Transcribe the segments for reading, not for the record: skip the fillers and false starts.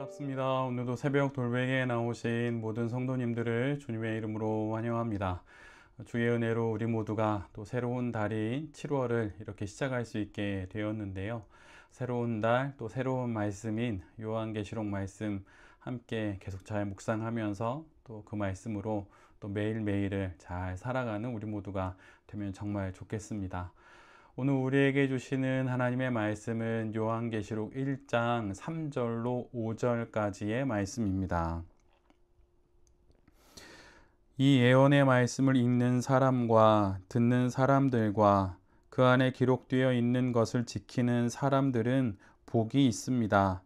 반갑습니다. 오늘도 새벽 돌베개에 나오신 모든 성도님들을 주님의 이름으로 환영합니다. 주의 은혜로 우리 모두가 또 새로운 달인 7월을 이렇게 시작할 수 있게 되었는데요. 새로운 달, 또 새로운 말씀인 요한계시록 말씀 함께 계속 잘 묵상하면서 또 그 말씀으로 또 매일매일을 잘 살아가는 우리 모두가 되면 정말 좋겠습니다. 오늘 우리에게 주시는 하나님의 말씀은 요한계시록 1장 3절로 5절까지의 말씀입니다. 이 예언의 말씀을 읽는 사람과 듣는 사람들과 그 안에 기록되어 있는 것을 지키는 사람들은 복이 있습니다.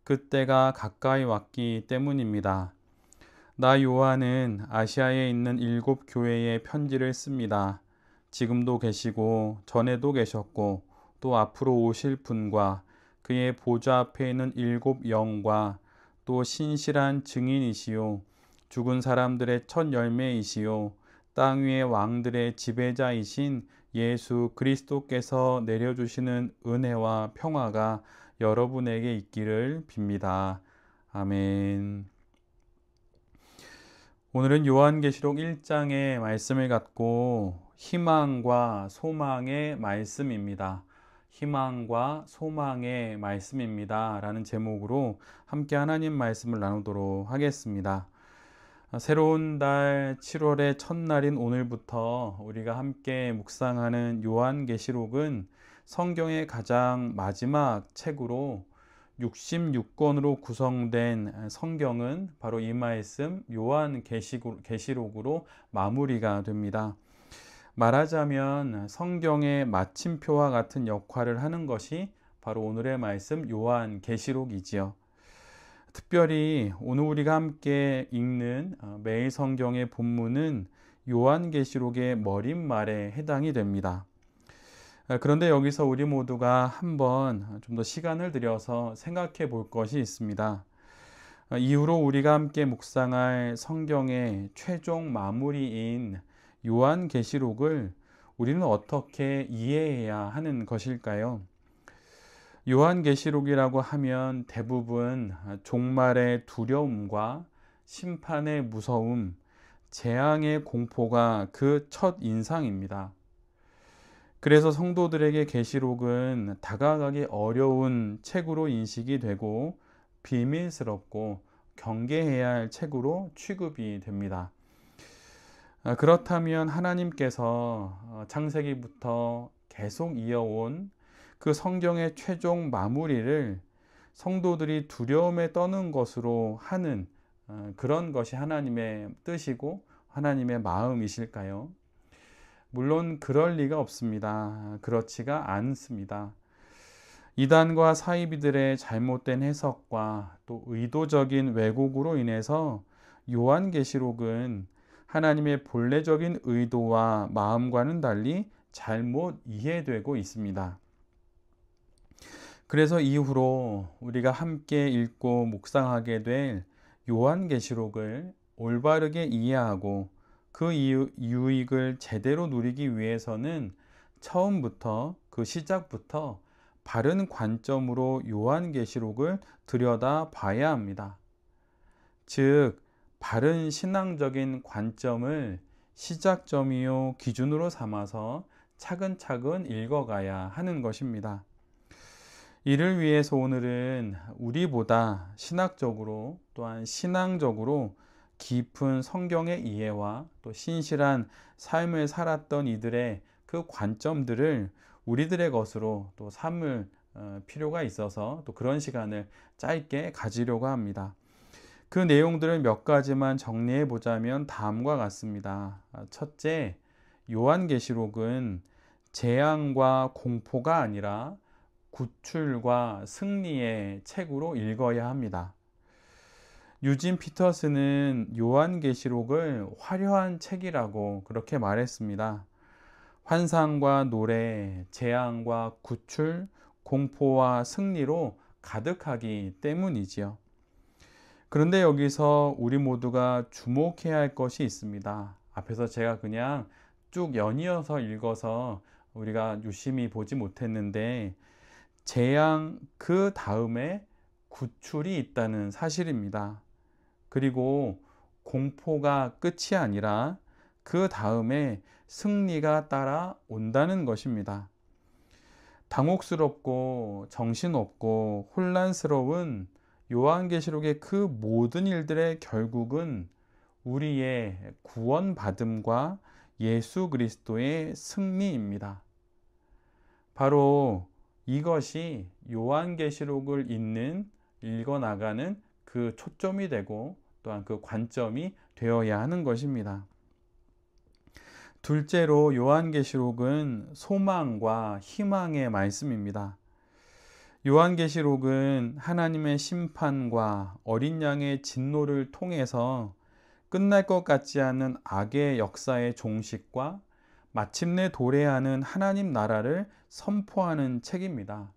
그때가 가까이 왔기 때문입니다. 나 요한은 아시아에 있는 7교회에 편지를 씁니다. 지금도 계시고 전에도 계셨고 또 앞으로 오실 분과 그의 보좌 앞에 있는 7영과 또 신실한 증인이시요 죽은 사람들의 첫 열매이시요 땅 위의 왕들의 지배자이신 예수 그리스도께서 내려주시는 은혜와 평화가 여러분에게 있기를 빕니다. 아멘. 오늘은 요한계시록 1장의 말씀을 갖고 희망과 소망의 말씀입니다. 희망과 소망의 말씀입니다. 라는 제목으로 함께 하나님 말씀을 나누도록 하겠습니다. 새로운 달 7월의 첫날인 오늘부터 우리가 함께 묵상하는 요한계시록은 성경의 가장 마지막 책으로 66권으로 구성된 성경은 바로 이 말씀 요한계시록으로 마무리가 됩니다. 말하자면 성경의 마침표와 같은 역할을 하는 것이 바로 오늘의 말씀 요한계시록이지요. 특별히 오늘 우리가 함께 읽는 매일 성경의 본문은 요한계시록의 머릿말에 해당이 됩니다. 그런데 여기서 우리 모두가 한번 좀 더 시간을 들여서 생각해 볼 것이 있습니다. 이후로 우리가 함께 묵상할 성경의 최종 마무리인 요한계시록을 우리는 어떻게 이해해야 하는 것일까요? 요한계시록이라고 하면 대부분 종말의 두려움과 심판의 무서움, 재앙의 공포가 그 첫 인상입니다. 그래서 성도들에게 계시록은 다가가기 어려운 책으로 인식이 되고 비밀스럽고 경계해야 할 책으로 취급이 됩니다. 그렇다면 하나님께서 창세기부터 계속 이어온 그 성경의 최종 마무리를 성도들이 두려움에 떠는 것으로 하는 그런 것이 하나님의 뜻이고 하나님의 마음이실까요? 물론 그럴 리가 없습니다. 그렇지가 않습니다. 이단과 사이비들의 잘못된 해석과 또 의도적인 왜곡으로 인해서 요한계시록은 하나님의 본래적인 의도와 마음과는 달리 잘못 이해되고 있습니다. 그래서 이후로 우리가 함께 읽고 묵상하게 될 요한계시록을 올바르게 이해하고 그 유익을 제대로 누리기 위해서는 처음부터 그 시작부터 바른 관점으로 요한계시록을 들여다 봐야 합니다. 즉 바른 신앙적인 관점을 시작점이요 기준으로 삼아서 차근차근 읽어가야 하는 것입니다. 이를 위해서 오늘은 우리보다 신학적으로 또한 신앙적으로 깊은 성경의 이해와 또 신실한 삶을 살았던 이들의 그 관점들을 우리들의 것으로 또 삼을 필요가 있어서 또 그런 시간을 짧게 가지려고 합니다. 그 내용들을 몇 가지만 정리해 보자면 다음과 같습니다. 첫째, 요한계시록은 재앙과 공포가 아니라 구출과 승리의 책으로 읽어야 합니다. 유진 피터스는 요한계시록을 화려한 책이라고 그렇게 말했습니다. 환상과 노래, 재앙과 구출, 공포와 승리로 가득하기 때문이지요. 그런데 여기서 우리 모두가 주목해야 할 것이 있습니다. 앞에서 제가 그냥 쭉 연이어서 읽어서 우리가 유심히 보지 못했는데 재앙 그 다음에 구출이 있다는 사실입니다. 그리고 공포가 끝이 아니라 그 다음에 승리가 따라온다는 것입니다. 당혹스럽고 정신없고 혼란스러운 요한계시록의 그 모든 일들의 결국은 우리의 구원받음과 예수 그리스도의 승리입니다. 바로 이것이 요한계시록을 읽어나가는 그 초점이 되고 또한 그 관점이 되어야 하는 것입니다. 둘째로 요한계시록은 소망과 희망의 말씀입니다. 요한계시록은 하나님의 심판과 어린 양의 진노를 통해서 끝날 것 같지 않은 악의 역사의 종식과 마침내 도래하는 하나님 나라를 선포하는 책입니다.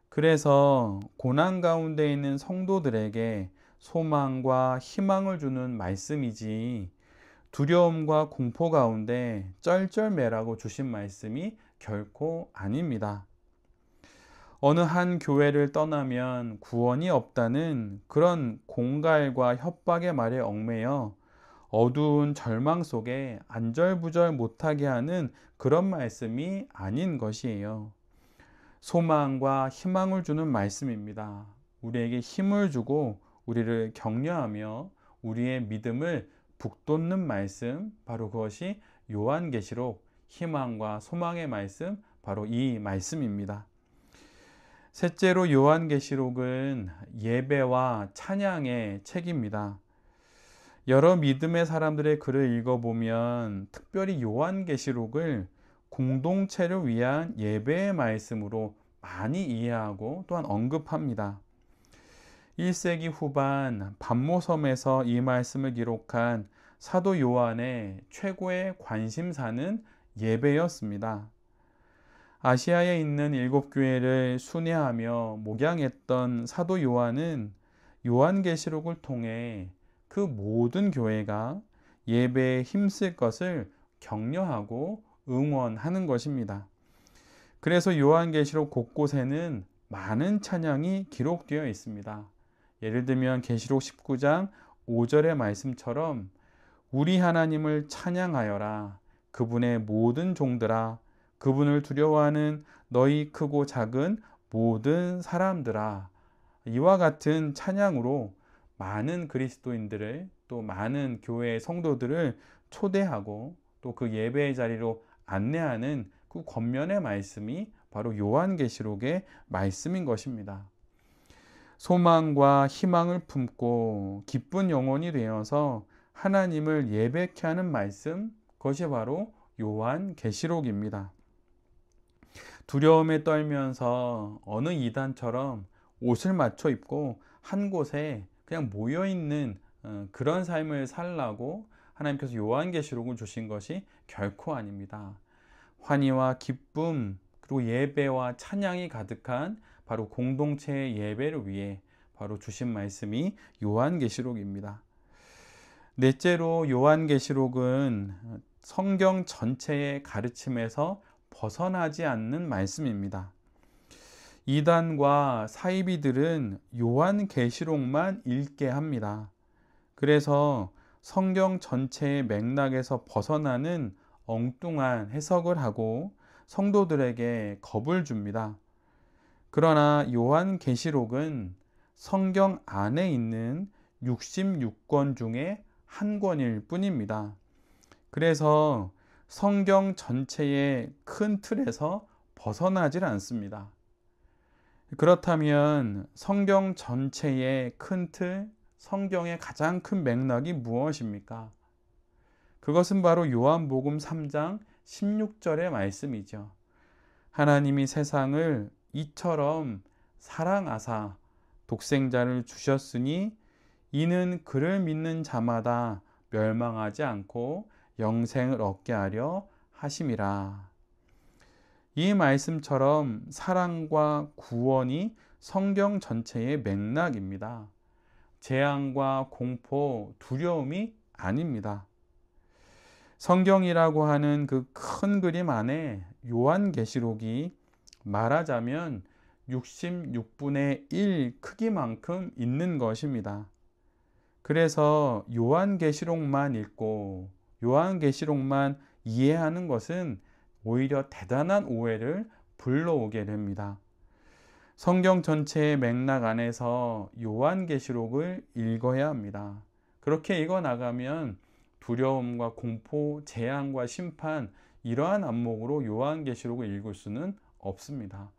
그래서 고난 가운데 있는 성도들에게 소망과 희망을 주는 말씀이지 두려움과 공포 가운데 쩔쩔매라고 주신 말씀이 결코 아닙니다. 어느 한 교회를 떠나면 구원이 없다는 그런 공갈과 협박의 말에 얽매여 어두운 절망 속에 안절부절 못하게 하는 그런 말씀이 아닌 것이에요. 소망과 희망을 주는 말씀입니다. 우리에게 힘을 주고 우리를 격려하며 우리의 믿음을 북돋는 말씀, 바로 그것이 요한계시록 희망과 소망의 말씀, 바로 이 말씀입니다. 셋째로 요한계시록은 예배와 찬양의 책입니다. 여러 믿음의 사람들의 글을 읽어보면 특별히 요한계시록을 공동체를 위한 예배의 말씀으로 많이 이해하고 또한 언급합니다. 1세기 후반 반모섬에서 이 말씀을 기록한 사도 요한의 최고의 관심사는 예배였습니다. 아시아에 있는 7교회를 순회하며 목양했던 사도 요한은 요한계시록을 통해 그 모든 교회가 예배에 힘쓸 것을 격려하고 응원하는 것입니다. 그래서 요한계시록 곳곳에는 많은 찬양이 기록되어 있습니다. 예를 들면 계시록 19장 5절의 말씀처럼 우리 하나님을 찬양하여라. 그분의 모든 종들아, 그분을 두려워하는 너희 크고 작은 모든 사람들아. 이와 같은 찬양으로 많은 그리스도인들을, 또 많은 교회의 성도들을 초대하고 또 그 예배의 자리로 안내하는 그 겉면의 말씀이 바로 요한계시록의 말씀인 것입니다. 소망과 희망을 품고 기쁜 영혼이 되어서 하나님을 예배케 하는 말씀, 그것이 바로 요한계시록입니다. 두려움에 떨면서 어느 이단처럼 옷을 맞춰 입고 한 곳에 그냥 모여있는 그런 삶을 살라고 하나님께서 요한계시록을 주신 것이 결코 아닙니다. 환희와 기쁨, 그리고 예배와 찬양이 가득한 바로 공동체의 예배를 위해 바로 주신 말씀이 요한계시록입니다. 넷째로 요한계시록은 성경 전체의 가르침에서 벗어나지 않는 말씀입니다. 이단과 사이비들은 요한계시록만 읽게 합니다. 그래서 성경 전체의 맥락에서 벗어나는 엉뚱한 해석을 하고 성도들에게 겁을 줍니다. 그러나 요한계시록은 성경 안에 있는 66권 중에 한 권일 뿐입니다. 그래서 성경 전체의 큰 틀에서 벗어나질 않습니다. 그렇다면 성경 전체의 큰 틀, 성경의 가장 큰 맥락이 무엇입니까? 그것은 바로 요한복음 3장 16절의 말씀이죠. 하나님이 세상을 이처럼 사랑하사 독생자를 주셨으니 이는 그를 믿는 자마다 멸망하지 않고 영생을 얻게 하려 하심이라. 이 말씀처럼 사랑과 구원이 성경 전체의 맥락입니다. 재앙과 공포, 두려움이 아닙니다. 성경이라고 하는 그 큰 그림 안에 요한계시록이 말하자면 66분의 1 크기만큼 있는 것입니다. 그래서 요한계시록만 읽고 요한계시록만 이해하는 것은 오히려 대단한 오해를 불러오게 됩니다. 성경 전체의 맥락 안에서 요한계시록을 읽어야 합니다. 그렇게 읽어 나가면 두려움과 공포, 재앙과 심판, 이러한 안목으로 요한계시록을 읽을 수는 없습니다.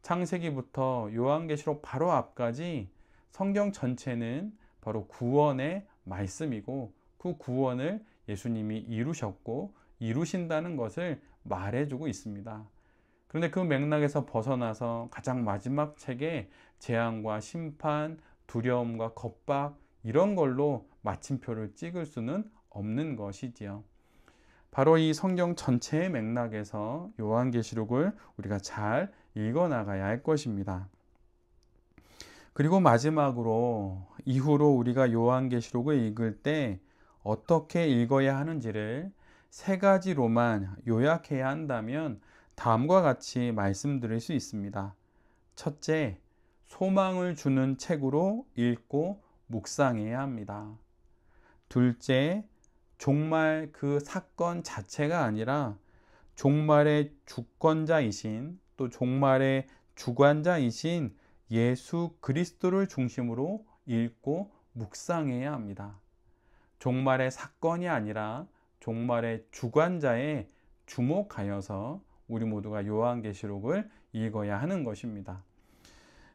창세기부터 요한계시록 바로 앞까지 성경 전체는 바로 구원의 말씀이고, 그 구원을 예수님이 이루셨고 이루신다는 것을 말해주고 있습니다. 그런데 그 맥락에서 벗어나서 가장 마지막 책에 재앙과 심판, 두려움과 겁박, 이런 걸로 마침표를 찍을 수는 없는 것이지요. 바로 이 성경 전체의 맥락에서 요한계시록을 우리가 잘 읽어 나가야 할 것입니다. 그리고 마지막으로 이후로 우리가 요한계시록을 읽을 때 어떻게 읽어야 하는지를 세 가지로만 요약해야 한다면 다음과 같이 말씀드릴 수 있습니다. 첫째, 소망을 주는 책으로 읽고 묵상해야 합니다. 둘째, 종말 그 사건 자체가 아니라 종말의 주권자이신, 또 종말의 주관자이신 예수 그리스도를 중심으로 읽고 묵상해야 합니다. 종말의 사건이 아니라 종말의 주관자에 주목하여서 우리 모두가 요한계시록을 읽어야 하는 것입니다.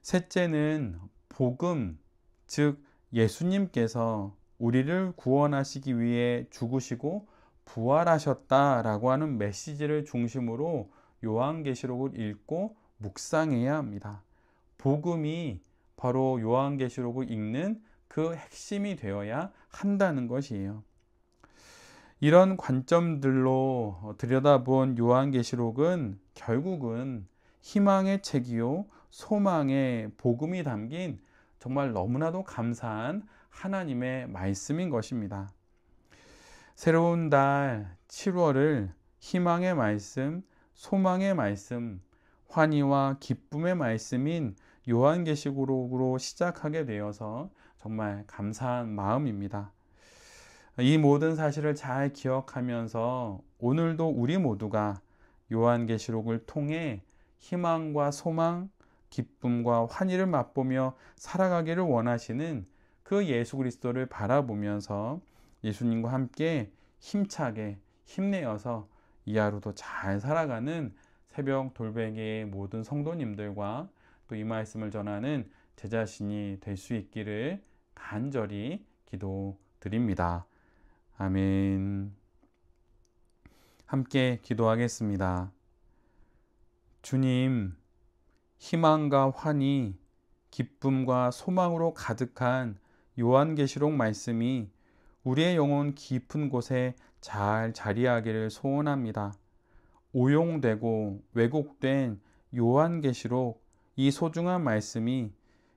셋째는 복음, 즉 예수님께서 우리를 구원하시기 위해 죽으시고 부활하셨다라고 하는 메시지를 중심으로 요한계시록을 읽고 묵상해야 합니다. 복음이 바로 요한계시록을 읽는 그 핵심이 되어야 한다는 것이에요. 이런 관점들로 들여다본 요한계시록은 결국은 희망의 책이요, 소망의 복음이 담긴 정말 너무나도 감사한 하나님의 말씀인 것입니다. 새로운 달 7월을 희망의 말씀, 소망의 말씀, 환희와 기쁨의 말씀인 요한계시록으로 시작하게 되어서 정말 감사한 마음입니다. 이 모든 사실을 잘 기억하면서 오늘도 우리 모두가 요한계시록을 통해 희망과 소망, 기쁨과 환희를 맛보며 살아가기를 원하시는 그 예수 그리스도를 바라보면서 예수님과 함께 힘차게 힘내어서 이 하루도 잘 살아가는 새벽 돌베개의 모든 성도님들과 또 이 말씀을 전하는 제 자신이 될 수 있기를 간절히 기도드립니다. 아멘. 함께 기도하겠습니다. 주님, 희망과 환희, 기쁨과 소망으로 가득한 요한계시록 말씀이 우리의 영혼 깊은 곳에 잘 자리하기를 소원합니다. 오용되고 왜곡된 요한계시록, 이 소중한 말씀이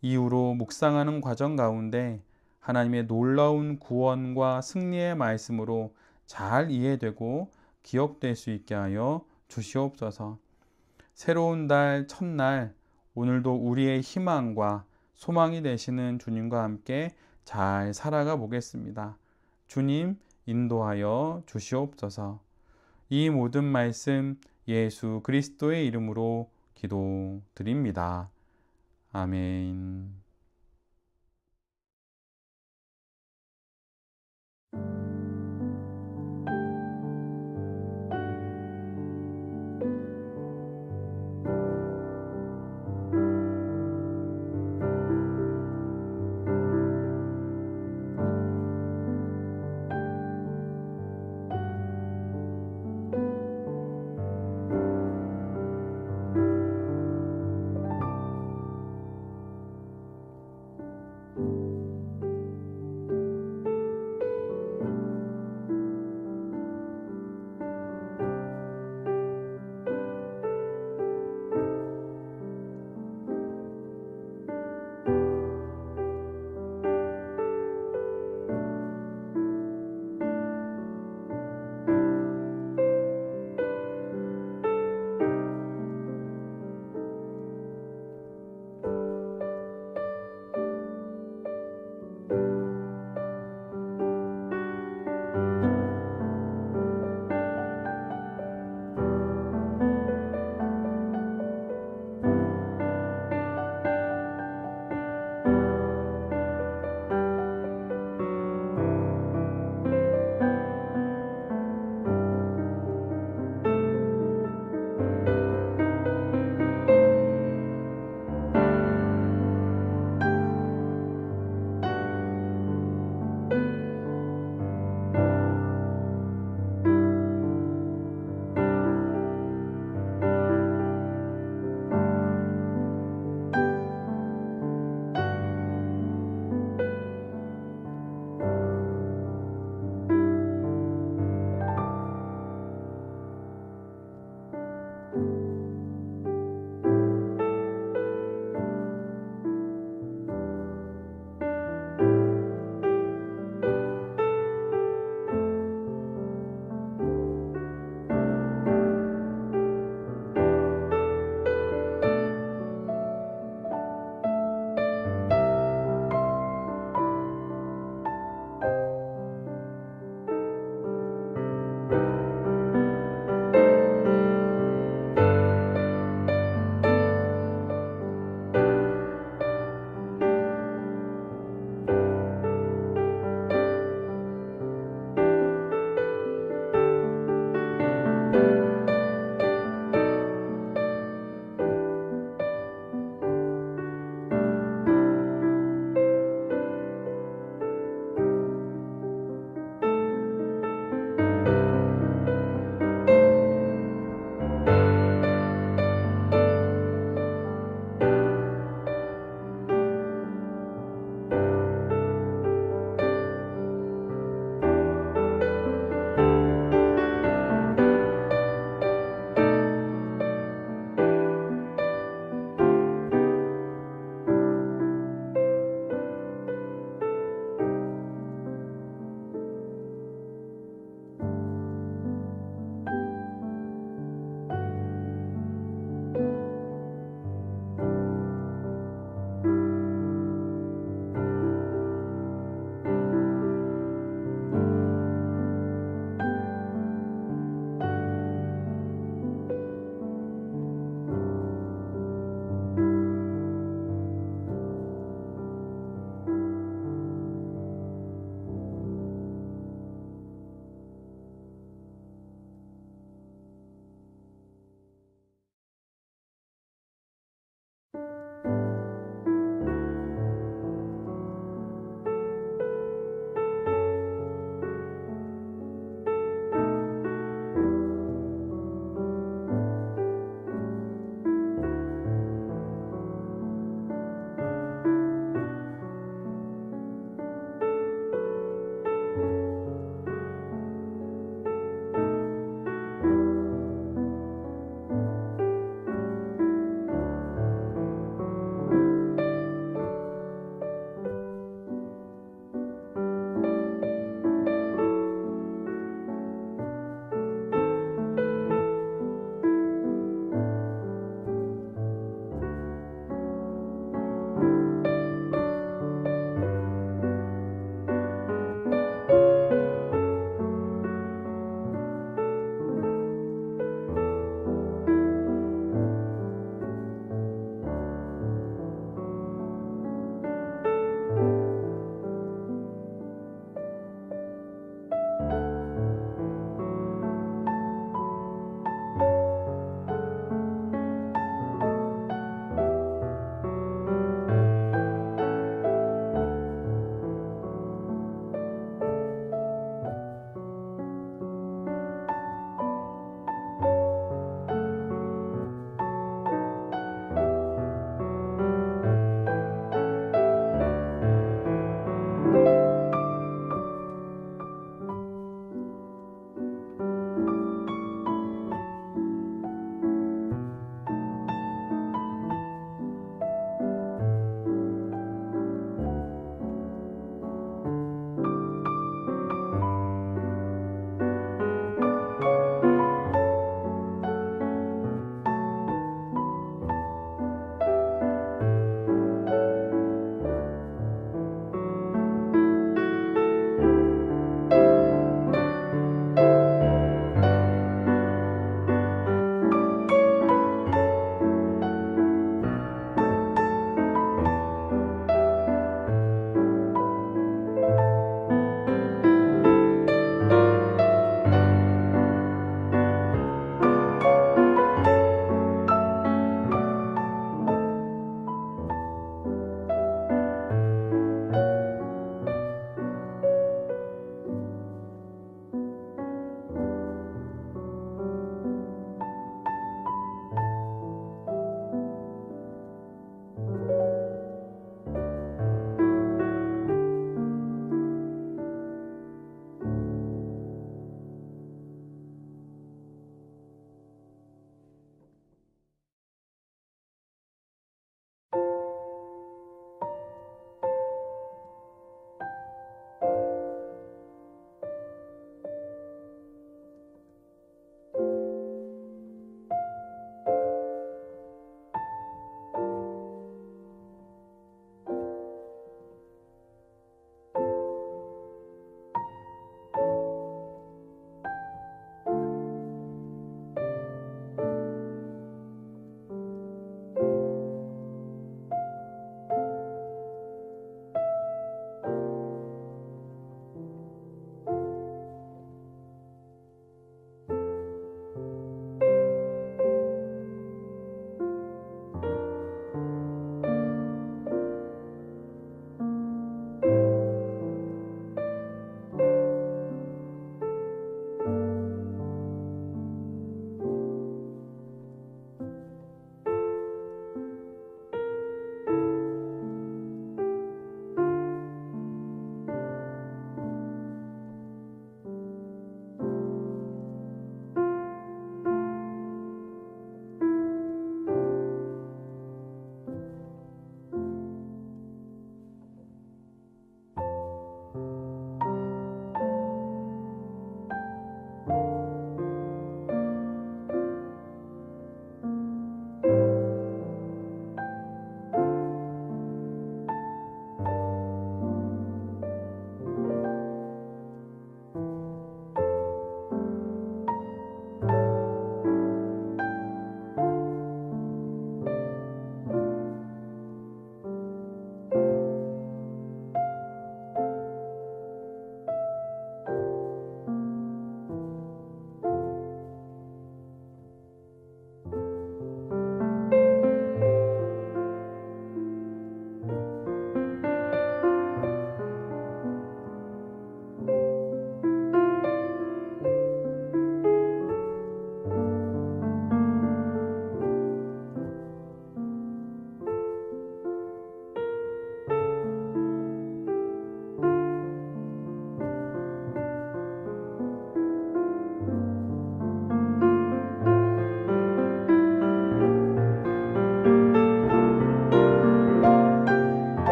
이후로 묵상하는 과정 가운데 하나님의 놀라운 구원과 승리의 말씀으로 잘 이해되고 기억될 수 있게 하여 주시옵소서. 새로운 달 첫날, 오늘도 우리의 희망과 소망이 되시는 주님과 함께 잘 살아가 보겠습니다. 주님 인도하여 주시옵소서. 이 모든 말씀 예수 그리스도의 이름으로 기도드립니다. 아멘.